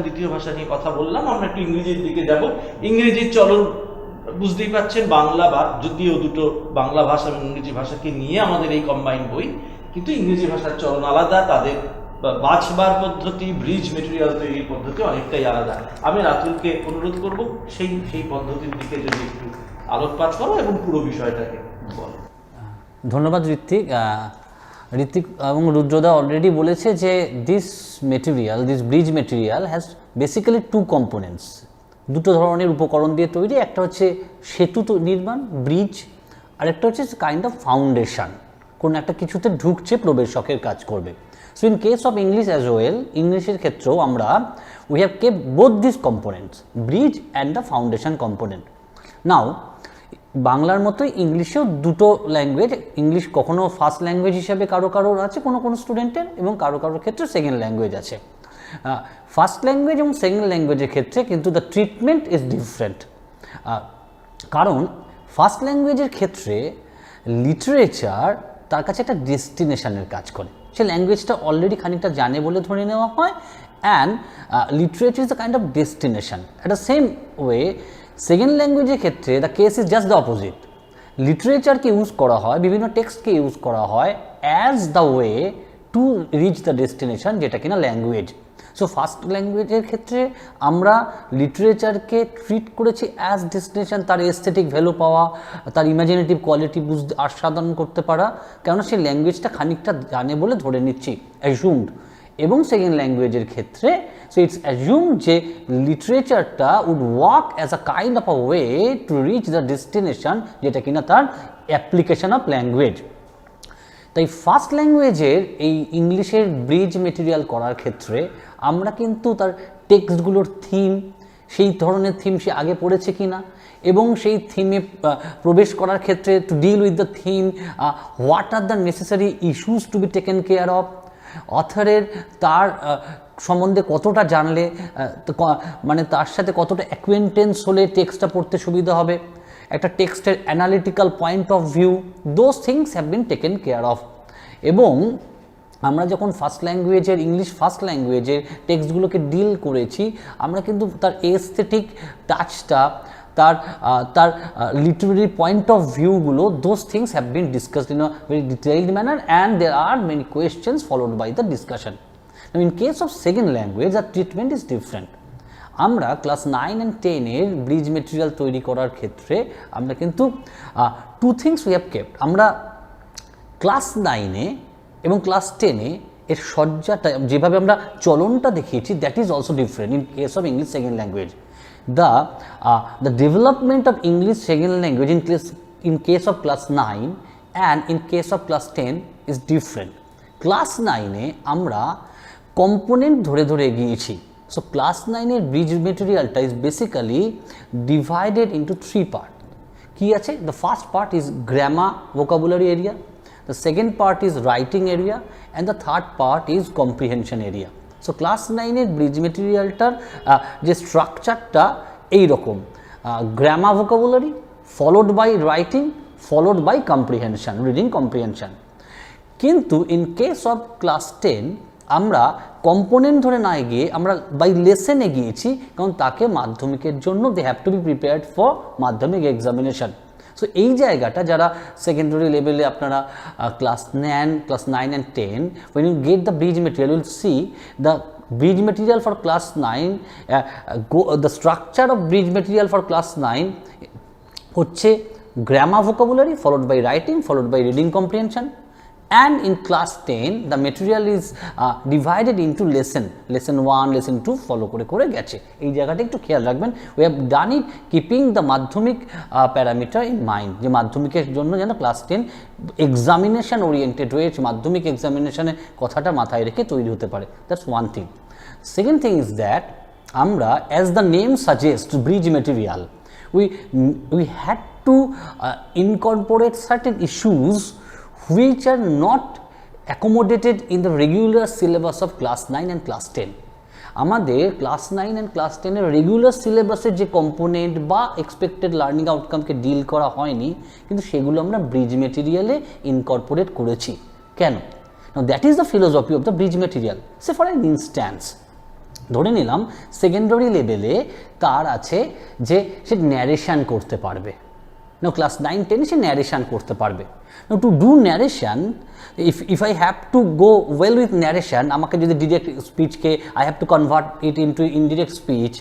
দ্বিতীয় ভাষা নিয়ে কথা বললাম, আমরা একটু ইংরেজির দিকে যাব। ইংরেজির চলন বুঝতেই পাচ্ছেন, বাংলা বা যদিও দুটো বাংলা ভাষা এবং ইংরেজি ভাষাকে নিয়ে আমাদের এই কম্বাইন্ড বই, কিন্তু ইংরেজি ভাষার চলন আলাদা, তাদের বাছবার পদ্ধতি, ব্রিজ মেটেরিয়াল তৈরির পদ্ধতি অনেকটাই আলাদা। আমি রাতুলকে অনুরোধ করব সেই পদ্ধতির দিকে যদি একটু আলোকপাত করো এবং পুরো বিষয়টাকে বলো। ধন্যবাদ ঋত্বিক। ঋত্বিক এবং রুদ্রদা অলরেডি বলেছে যে this bridge material has basically two components, দুটো ধরনের উপকরণ দিয়ে তৈরি। একটা হচ্ছে সেতু নির্মাণ, ব্রিজ, আর একটা হচ্ছে কাইন্ড অফ ফাউন্ডেশন, কোনো একটা কিছুতে ঢুকছে, প্রবেশকের কাজ করবে। So in case of English as well, ইংলিশের ক্ষেত্রেও আমরা we have kept both this components, bridge and the foundation component. Now বাংলার মতোই ইংলিশেও দুটো ল্যাঙ্গুয়েজ, ইংলিশ কখনো ফার্স্ট ল্যাঙ্গুয়েজ হিসেবে কারোর আছে কোনো স্টুডেন্টের, এবং কারোর ক্ষেত্রে সেকেন্ড ল্যাঙ্গুয়েজ আছে। ফার্স্ট ল্যাঙ্গুয়েজ এবং সেকেন্ড ল্যাঙ্গুয়েজের ক্ষেত্রে কিন্তু দ্য ট্রিটমেন্ট ইজ ডিফারেন্ট। কারণ ফার্স্ট ল্যাঙ্গুয়েজের ক্ষেত্রে লিটারেচার তার কাছে একটা ডেস্টিনেশনের কাজ করে, সে ল্যাঙ্গুয়েজটা অলরেডি খানিকটা জানে বলে ধরে নেওয়া হয়, and literature is the kind of destination. At the same way second ল্যাঙ্গুয়েজের ক্ষেত্রে the case is just the opposite. লিটারেচারকে ইউজ করা হয়, বিভিন্ন টেক্সটকে ইউজ করা হয় as the way to reach the destination, যেটা কিনা ল্যাঙ্গুয়েজ। সো ফার্স্ট ল্যাঙ্গুয়েজের ক্ষেত্রে আমরা লিটারেচারকে ট্রিট করেছি অ্যাজ ডেস্টিনেশন, তার এস্থেটিক ভ্যালু পাওয়া, তার ইমাজিনেটিভ কোয়ালিটি বুঝতে আস্বাদন করতে পারা, কেননা সেই ল্যাঙ্গুয়েজটা খানিকটা জানে বলে ধরে নিচ্ছি, অ্যাজুমড। এবং সেকেন্ড ল্যাঙ্গুয়েজের ক্ষেত্রে সো ইটস অ্যাজুম যে লিটারেচারটা would work as a kind of a way to reach the destination, যেটা কিনা তার অ্যাপ্লিকেশন অফ ল্যাঙ্গুয়েজ। তাই ফার্স্ট ল্যাঙ্গুয়েজের এই ইংলিশের ব্রিজ মেটেরিয়াল করার ক্ষেত্রে আমরা কিন্তু তার টেক্সটগুলোর থিম, সেই ধরনের থিম সে আগে পড়েছে কি না, এবং সেই থিমে প্রবেশ করার ক্ষেত্রে to deal with the theme, what are the necessary issues to be taken care of, অথরের তার সম্বন্ধে কতটা জানলে, মানে তার সাথে কতটা অ্যাকুয়েন্টেন্স হলে টেক্সটটা পড়তে সুবিধা হবে, একটা টেক্সটের analytical point of view, those things have been taken care of. এবং আমরা যখন ফার্স্ট ল্যাঙ্গুয়েজের ইংলিশ ফার্স্ট ল্যাঙ্গুয়েজের টেক্সটগুলোকে ডিল করেছি, আমরা কিন্তু তার এস্থেটিক টাচটা, তার লিটারেরি পয়েন্ট অফ ভিউগুলো, those things have been discussed in a very detailed manner, and there are many questions followed by the discussion. In case of second language the treatment is different. আমরা class 9 and 10-এর bridge material তৈরি করার ক্ষেত্রে আমরা কিন্তু two things we have kept. আমরা class 9-এ এবং ক্লাস 10-এ এর সজ্জাটা, যেভাবে আমরা চলনটা দেখিয়েছি, that is also different in case of English second language. The development of English second language in case of class 9 and in case of class 10 is different. Class 9-এ আমরা কম্পোনেন্ট ধরে ধরে এগিয়েছি। So class 9-এর bridge মেটেরিয়ালটা is basically divided into 3 parts. কি আছে? The first part is grammar vocabulary area, the second part is writing area, and the third part is comprehension area. সো ক্লাস 9-এর ব্রিজ মেটেরিয়ালটার যে স্ট্রাকচারটা এইরকম: grammar vocabulary, followed by writing, followed by comprehension, reading comprehension. কিন্তু in case of class 10 আমরা component ধরে না গিয়ে আমরা বাই লেসেনে গিয়েছি, কারণ তাকে মাধ্যমিকের জন্য they have to be prepared for Madhyamik examination. So এই জায়গাটা যারা সেকেন্ডারি লেভেলে আপনারা class 9 and 10, when you get the bridge material, you will see the bridge material for class 9, the structure of bridge material for class 9 হচ্ছে grammar vocabulary followed by writing followed by reading comprehension, and in class 10 the material is divided into lesson 1, lesson 2 follow করে করে গেছে। এই জায়গাটা একটু খেয়াল রাখবেন। we have done it keeping the মাধ্যমিক প্যারামিটার in mind, যে মাধ্যমিকের জন্য যেন ক্লাস 10 এক্সামিনেশন ওরিয়েন্টেড হয়েছে, মাধ্যমিক এক্সামিনেশনের কথাটা মাথায় রেখে তৈরি হতে পারে। That's one thing. Second thing is that আমরা, as the name suggest, bridge material, we had to incorporate certain issues which are not accommodated in the regular syllabus of class 9 and class 10. আমাদের class 9 and class 10-এর regular সিলেবাসের যে component বা expected learning আউটকামকে deal করা হয়নি, কিন্তু সেগুলো আমরা bridge মেটেরিয়ালে incorporate করেছি। কেন? Now that is the philosophy of the bridge material. Say for an instance, ধরে নিলাম সেকেন্ডারি লেভেলে তার আছে যে সে ন্যারেশন করতে পারবে, নো ক্লাস 9-10 সে ন্যারেশন করতে পারবে। Now to do narration, if I have to go well with narration, আমাকে যদি direct স্পিচকে I have to convert it into indirect speech,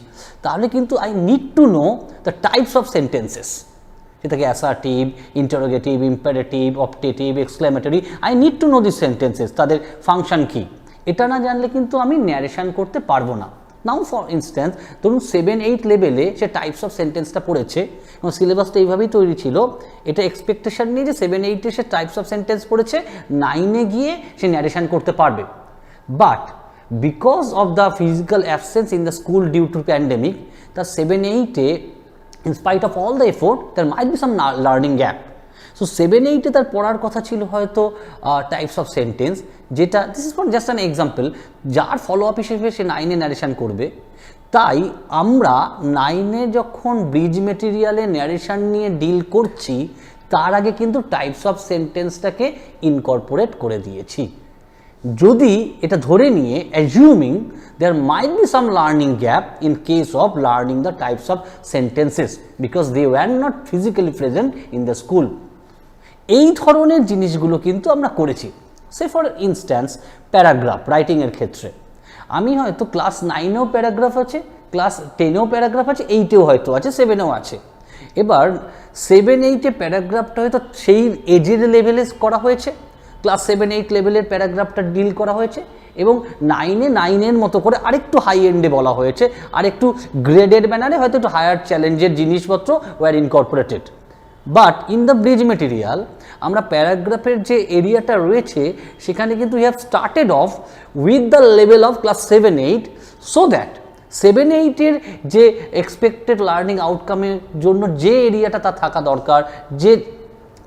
তাহলে কিন্তু I need to know the types of sentences, সেটাকে assertive, interrogative, imperative, optative, exclamatory, I need to know these sentences, তাদের function কী, এটা না জানলে কিন্তু আমি ন্যারেশন করতে পারবো না। নাও ফর ইনস্ট্যান্স ধরুন 7-8 লেভেলে সে টাইপস অফ সেন্টেন্সটা পড়েছে এবং সিলেবাসটা এইভাবেই তৈরি ছিল, এটা এক্সপেকটেশন নিয়ে যে 7-8-এ সে টাইপস অফ সেন্টেন্স পড়েছে, 9-এ গিয়ে সে ন্যারেশন করতে পারবে। But because of the physical absence in the school due to pandemic, তার 7-8-এ in spite of all the effort there might be some learning gap. So 7-8-এ তার পড়ার কথা ছিল হয়তো টাইপস অফ সেন্টেন্স, যেটা this is for just an example, যার follow up হিসেবে সে 9-এ ন্যারেশন করবে। তাই আমরা 9-এ যখন ব্রিজ মেটেরিয়ালে ন্যারেশন নিয়ে ডিল করছি, তার আগে কিন্তু টাইপস অফ সেন্টেন্সটাকে ইনকর্পোরেট করে দিয়েছি। যদি এটা ধরে নিয়ে assuming there might be some learning gap in case of learning the types of sentences because they were not physically present in the school, এই ধরনের জিনিসগুলো কিন্তু আমরা করেছি। সে ফর ইনস্ট্যান্স প্যারাগ্রাফ রাইটিংয়ের ক্ষেত্রে আমি হয়তো ক্লাস 9-এও প্যারাগ্রাফ আছে, ক্লাস 10-এও প্যারাগ্রাফ আছে, 8-এও হয়তো আছে, 7-এও আছে। এবার 7-8-এ প্যারাগ্রাফটা হয়তো সেই এজের লেভেলে করা হয়েছে, ক্লাস 7-8 লেভেলের প্যারাগ্রাফটা ডিল করা হয়েছে, এবং 9-এ 9-এর মতো করে আরেকটু হাই এন্ডে বলা হয়েছে, আরেকটু গ্রেডেড ম্যানারে হয়তো একটু হায়ার চ্যালেঞ্জের জিনিসপত্র were incorporated. But in the bridge material আমরা প্যারাগ্রাফের যে এরিয়াটা রয়েছে সেখানে কিন্তু we have started off with the level of class 7-8 so that 7-8-এর যে এক্সপেক্টেড লার্নিং আউটকামের জন্য যে এরিয়াটা তার থাকা দরকার, যে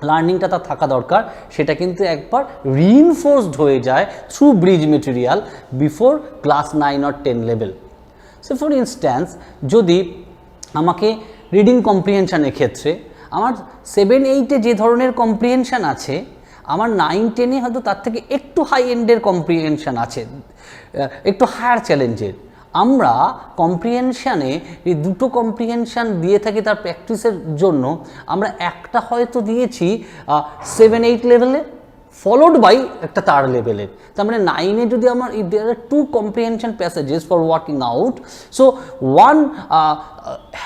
লার্নিংটা তার থাকা দরকার, সেটা কিন্তু একবার রিইনফোর্সড হয়ে যায় through bridge material before class 9 or 10 level. So for instance যদি আমাকে রিডিং কম্প্রিহেনশানের ক্ষেত্রে আমার 7-8-এ যে ধরনের কম্প্রিহেনশান আছে, আমার 9-10-এ হয়তো তার থেকে একটু হাই এন্ডের কম্প্রিহেনশান আছে, একটু হায়ার চ্যালেঞ্জের। আমরা কম্প্রিহেনশানে এই দুটো কম্প্রিহেনশান দিয়ে থাকি তার প্র্যাকটিসের জন্য। আমরা একটা হয়তো দিয়েছি 7-8 লেভেলে ফলোড বাই একটা তার লেভেলের, তার মানে 9-এ যদি আমার there are two comprehension passages for working out, so one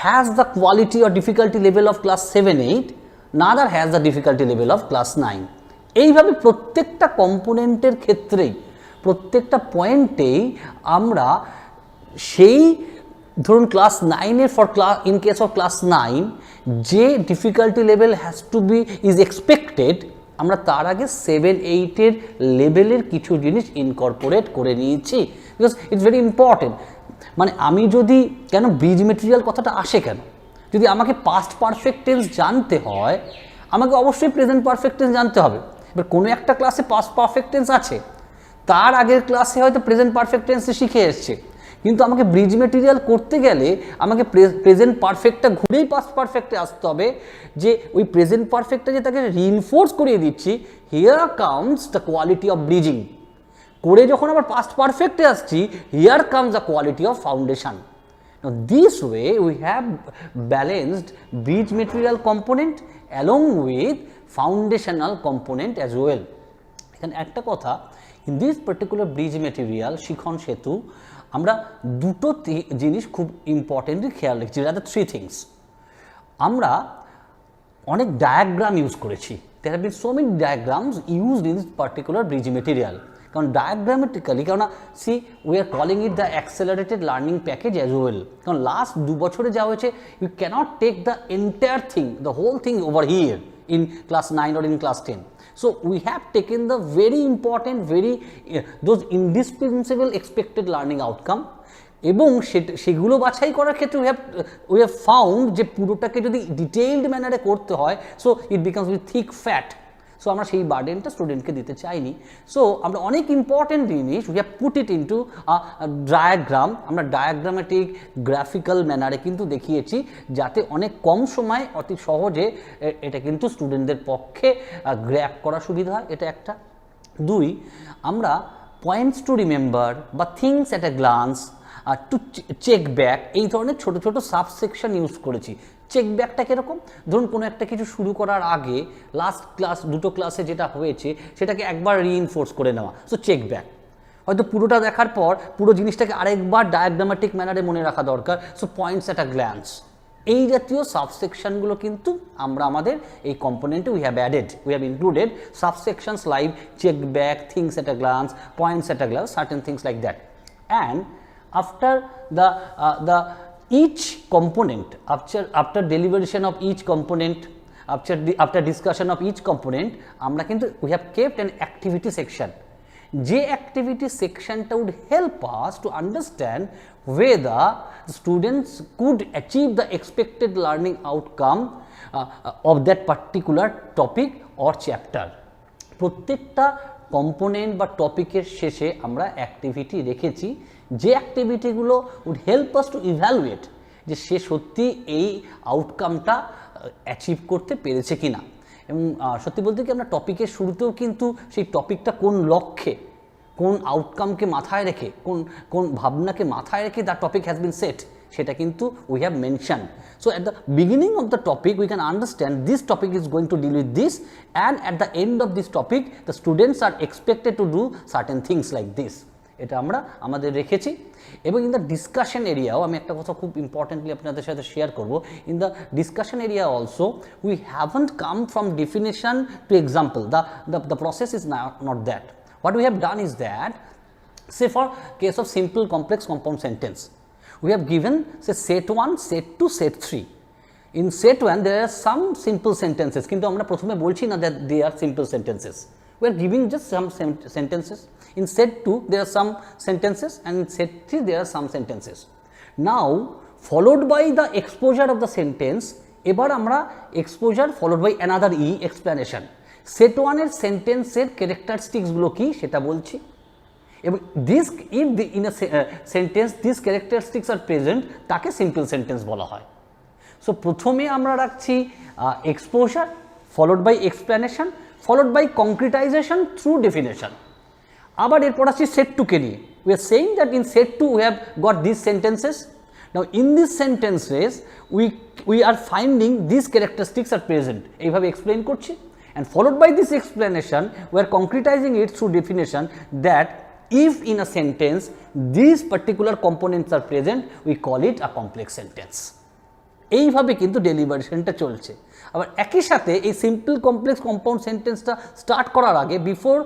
has the quality or difficulty level of class 7-8, another has the difficulty level of class 9। এইভাবে প্রত্যেকটা কম্পোনেন্টের ক্ষেত্রেই, প্রত্যেকটা পয়েন্টেই আমরা সেই ধরুন ক্লাস 9-এর for class in case of class 9 যে difficulty level has to be is expected, আমরা তার আগে 7-8-এর লেভেলের কিছু জিনিস ইনকর্পোরেট করে নিয়েছি, বিকজ ইটস ভেরি ইম্পর্টেন্ট। মানে আমি যদি কেন ব্রিজ মেটেরিয়াল কথাটা আসে কেন, যদি আমাকে পাস্ট পারফেক্ট টেন্স জানতে হয়, আমাকে অবশ্যই প্রেজেন্ট পারফেক্ট টেন্স জানতে হবে। এবার কোনো একটা ক্লাসে পাস্ট পারফেক্ট টেন্স আছে, তার আগের ক্লাসে হয়তো প্রেজেন্ট পারফেক্ট টেন্স শিখে এসছে, কিন্তু আমাকে ব্রিজ মেটেরিয়াল করতে গেলে আমাকে প্রেজেন্ট পারফেক্টটা ঘুরেই পাস্ট পারফেক্টে আসতে হবে, যে ওই প্রেজেন্ট পারফেক্টটা যে তাকে রিইনফোর্স করিয়ে দিচ্ছি, here comes the quality of bridging. করে যখন আবার পাস্ট পারফেক্টে আসছি, here comes the quality of foundation. Now this way we have balanced bridge material component along with foundational component as well. এখানে একটা কথা, in this particular bridge material শিখন সেতু আমরা দুটো জিনিস খুব ইম্পর্টেন্টলি খেয়াল রেখেছি, রাদার থ্রি থিংস। আমরা অনেক ডায়াগ্রাম ইউজ করেছি, there have been so many diagrams used in this particular bridge material, কারণ ডায়াগ্রামেটিক্যালি, কারণ see we are calling it the accelerated learning package as well, কারণ লাস্ট 2 বছরে যা হয়েছে you can't take the entire thing, the whole thing over here in class 9 or in class 10. So we have taken the very important, very those indispensable expected learning outcome, এবং সেগুলো বাছাই করার ক্ষেত্রে we have found যে পুরোটাকে যদি detailed ম্যানারে করতে হয়, so it becomes with thick fat. So আমরা সেই বার্ডেনটা স্টুডেন্টকে দিতে চাইনি। সো আমরা অনেক ইম্পর্টেন্ট জিনিস we have put it into diagram, আমরা ডায়াগ্রামেটিক গ্রাফিক্যাল ম্যানারে কিন্তু দেখিয়েছি, যাতে অনেক কম সময় অতি সহজে এটা কিন্তু স্টুডেন্টদের পক্ষে গ্র্যাব করা সুবিধা হয়। এটা একটা। 2, আমরা পয়েন্টস টু রিমেম্বার বা things at a glance to check back, এই ধরনের ছোট ছোট সাবসেকশন ইউজ করেছি। চেক ব্যাকটা কীরকম, ধরুন কোনো একটা কিছু শুরু করার আগে লাস্ট দুটো ক্লাসে যেটা হয়েছে সেটাকে একবার রিইনফোর্স করে নেওয়া, সো চেক ব্যাক। হয়তো পুরোটা দেখার পর পুরো জিনিসটাকে আরেকবার ডায়াগ্রামেটিক ম্যানারে মনে রাখা দরকার, so points at a glance. এই জাতীয় সাবসেকশনগুলো কিন্তু আমরা আমাদের এই কম্পোনেন্টে we have included subsections like check back, things at a glance, points at a glance, certain things like that. And after the each component, after deliberation of each component, after discussion of each component, আমরা কিন্তু we have kept an activity section. যে activity sectionটা would help us to understand whether the students could achieve the expected learning outcome of that particular topic or chapter. প্রত্যেকটা component বা টপিকের শেষে আমরা activity রেখেছি, যে অ্যাক্টিভিটিগুলো would help us to evaluate যে সে সত্যি এই আউটকামটা অ্যাচিভ করতে পেরেছে কি না। এবং সত্যি বলতে কি আমরা টপিকের শুরুতেও কিন্তু সেই টপিকটা কোন লক্ষ্যে, কোন আউটকামকে মাথায় রেখে, কোন ভাবনাকে মাথায় রেখে the topic has been set, সেটা কিন্তু we have mention. So at the beginning of the topic we can understand this topic is going to deal with this, and at the end of this topic the students are expected to do certain things like this. এটা আমরা আমাদের রেখেছি। এবং in the discussion এরিয়াও আমি একটা কথা খুব importantly আপনাদের সাথে শেয়ার করব। In the discussion area also we haven't come from definition to example, the process is not that. What we have done is that, say for case of simple complex compound sentence, we have given say set 1, set 2, set 3. In set 1 there are some simple sentences, কিন্তু আমরা প্রথমে বলছি না that they are simple sentences, we are giving just some sentences. In set 2 there are some sentences, and in set 3 there are some sentences. Now followed by the exposure of the sentence, এবার আমরা exposure followed by another explanation. Set ওয়ানের সেন্টেন্সের ক্যারেক্টারিস্টিক্সগুলো কী সেটা বলছি, এবং this in a sentence this characteristics are present, তাকে সিম্পল সেন্টেন্স বলা হয়। সো প্রথমে আমরা রাখছি exposure, followed by explanation, followed by concretization through definition. আবার এরপর আসছি সেট টুকে নিয়ে। We are saying that in set two we have got this sentences. Now in this sentences we are finding this characteristics are present, এইভাবে explain করছি। And followed by this explanation, we are concretizing it through definition that if in a sentence these particular components are present, we call it a complex sentence. এইভাবে কিন্তু ডেলিভারেশনটা চলছে। আবার একই সাথে এই simple complex compound সেন্টেন্সটা start করার আগে, before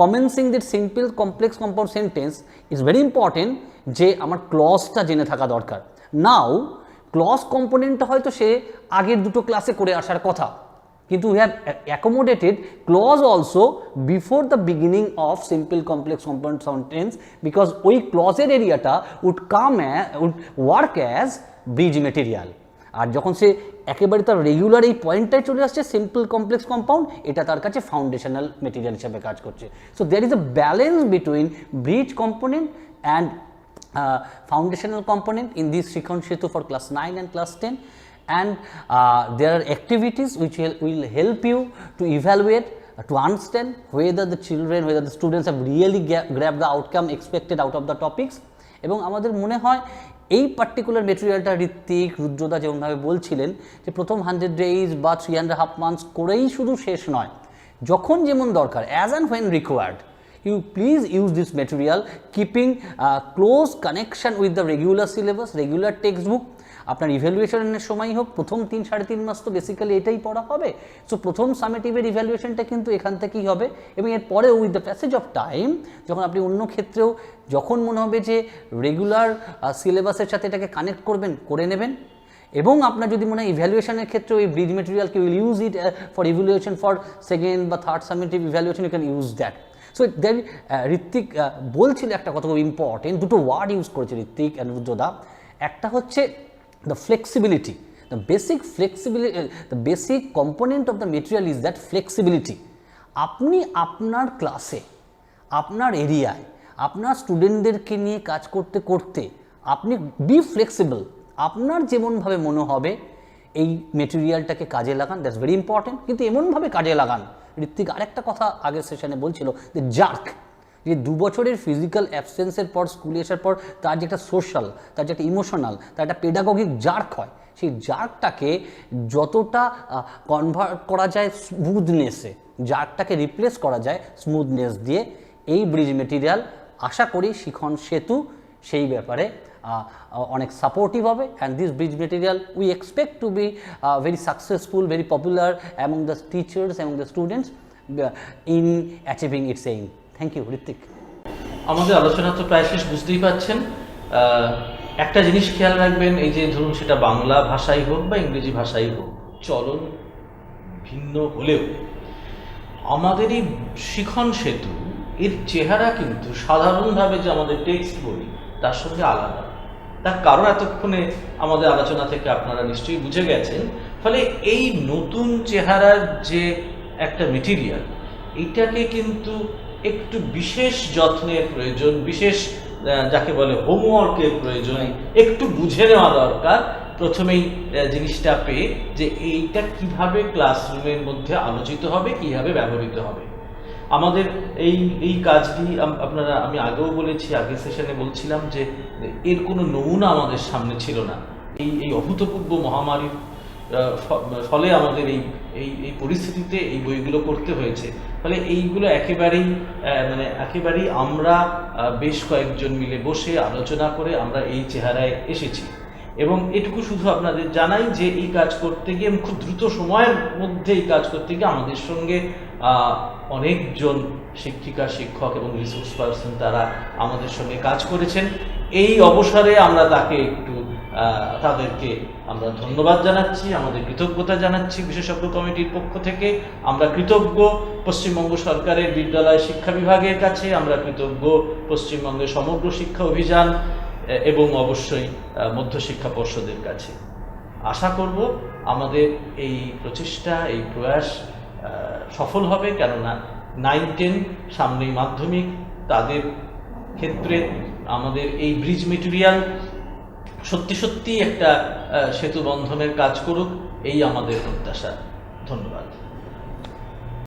commencing this simple complex compound sentence, it's very important যে আমার ক্লজটা জেনে থাকা দরকার। নাও ক্লজ কম্পোনেন্টটা হয়তো সে আগের দুটো ক্লাসে করে আসার কথা, কিন্তু we have accommodated clause also before the beginning of simple complex compound sentence, because ওই ক্লজের এরিয়াটা would work as bridge material। আর যখন সে একেবারে তার রেগুলার এই পয়েন্টটাই চলে আসছে সিম্পল কমপ্লেক্স কম্পাউন্ড, এটা তার কাছে ফাউন্ডেশনাল মেটেরিয়াল হিসেবে কাজ করছে। So there is a balance between bridge component and foundational component in this Shikhon Setu for class 9 and class 10. And there are activities which will help you to evaluate, to understand whether the children, whether the students have really grabbed the outcome expected out of the topics. এবং আমাদের মনে হয় এই particular মেটেরিয়ালটা Hrithik, রুদ্রদা যেমনভাবে বলছিলেন যে প্রথম 100 days বা 3.5 months করেই শুধু শেষ নয়, যখন যেমন দরকার, as and when required, you please use this material keeping close connection with the regular syllabus, regular textbook. আপনার ইভ্যালুয়েশনের সময় হোক, প্রথম 3-3.5 মাস তো বেসিক্যালি এটাই পড়া হবে। সো প্রথম সামেটিভের ইভ্যালুয়েশনটা কিন্তু এখান থেকেই হবে, এবং এরপরে with the passage of time যখন আপনি অন্য ক্ষেত্রেও যখন মনে হবে যে রেগুলার সিলেবাসের সাথে এটাকে কানেক্ট করবেন, করে নেবেন। এবং আপনার যদি মনে হয় ইভ্যালুয়েশনের ক্ষেত্রে ওই ব্রিজ মেটেরিয়ালকে will use it for evaluation for second বা third summative evaluation, you can use that. So then Ritwik বলছিল একটা কথা খুব ইম্পর্টেন্ট, দুটো ওয়ার্ড ইউজ করেছে ঋত্বিক অ্যান্ড রুদ্রদা। একটা হচ্ছে the flexibility, the basic component of the material is that flexibility. আপনি আপনার ক্লাসে, আপনার এরিয়ায়, আপনার স্টুডেন্টদেরকে নিয়ে কাজ করতে করতে আপনি বি ফ্লেক্সিবল, আপনার যেমনভাবে মনে হবে এই মেটেরিয়ালটাকে কাজে লাগান, দ্যাটস ভেরি ইম্পর্টেন্ট। কিন্তু এমনভাবে কাজে লাগান, ঋত্বিক আরেকটা কথা আগের সেশনে বলছিল, যে জার্ক, যে 2 বছরের ফিজিক্যাল অ্যাবসেন্সের পর স্কুলে আসার পর তার যে একটা সোশ্যাল, তার যে একটা ইমোশনাল, তার একটা পেডাগগিক জার্ক হয়, সেই জার্কটাকে যতটা কনভার্ট করা যায় স্মুথনেসে, জার্কটাকে রিপ্লেস করা যায় স্মুথনেস দিয়ে, এই ব্রিজ মেটেরিয়াল আশা করি শিখন সেতু সেই ব্যাপারে অনেক সাপোর্টিভ হবে। And this bridge material we expect to be very successful, very popular among the teachers, among the students in achieving its aim. Thank you Ritwik. আমাদের আলোচনা তো প্রায় শেষ, বুঝতেই পাচ্ছেন। একটা জিনিস খেয়াল রাখবেন, এই যে ধরুন সেটা বাংলা ভাষাই হোক বা ইংরেজি ভাষাই হোক, চলন ভিন্ন হলেও আমাদের এই শিখন সেতু এর চেহারা কিন্তু সাধারণভাবে যে আমাদের টেক্সট বই তার সঙ্গে আলাদা। তার কারণ এতক্ষণে আমাদের আলোচনা থেকে আপনারা নিশ্চয়ই বুঝে গেছেন। ফলে এই নতুন চেহারার যে একটা মেটেরিয়াল, এইটাকে কিন্তু একটু বিশেষ যত্নের প্রয়োজন, বিশেষ যাকে বলে হোমওয়ার্কের প্রয়োজন, একটু বুঝে নেওয়া দরকার প্রথমেই জিনিসটা পেয়ে, যে এইটা কিভাবে ক্লাসরুমের মধ্যে আলোচিত হবে, কিভাবে ব্যবহৃত হবে। আমাদের এই কাজটি আপনারা, আমি আগেও বলেছি, আগের সেশনে বলছিলাম যে এর কোনো নমুনা আমাদের সামনে ছিল না। এই অভূতপূর্ব মহামারীর ফলে আমাদের এই পরিস্থিতিতে এই বইগুলো করতে হয়েছে। ফলে এইগুলো একেবারেই আমরা বেশ কয়েকজন মিলে বসে আলোচনা করে আমরা এই চেহারায় এসেছি। এবং এটুকু শুধু আপনাদের জানাই যে এই কাজ করতে গিয়ে, খুব দ্রুত সময়ের মধ্যে এই কাজ করতে গিয়ে আমাদের সঙ্গে অনেকজন শিক্ষিকা, শিক্ষক এবং রিসোর্স পার্সন তারা আমাদের সঙ্গে কাজ করেছেন। এই অবসরে আমরা তাদেরকে আমরা ধন্যবাদ জানাচ্ছি, আমাদের কৃতজ্ঞতা জানাচ্ছি বিশেষজ্ঞ কমিটির পক্ষ থেকে। আমরা কৃতজ্ঞ পশ্চিমবঙ্গ সরকারের বিদ্যালয় শিক্ষা বিভাগের কাছে, আমরা কৃতজ্ঞ পশ্চিমবঙ্গের সমগ্র শিক্ষা অভিযান এবং অবশ্যই মধ্যশিক্ষা পর্ষদের কাছে। আশা করব আমাদের এই প্রচেষ্টা, এই প্রয়াস সফল হবে, কেননা 9-10 সামনেই মাধ্যমিক, তাদের ক্ষেত্রে আমাদের এই ব্রিজ মেটেরিয়াল সত্যি একটা সেতু বন্ধনের কাজ করুক, এই আমাদের প্রত্যাশা। ধন্যবাদ।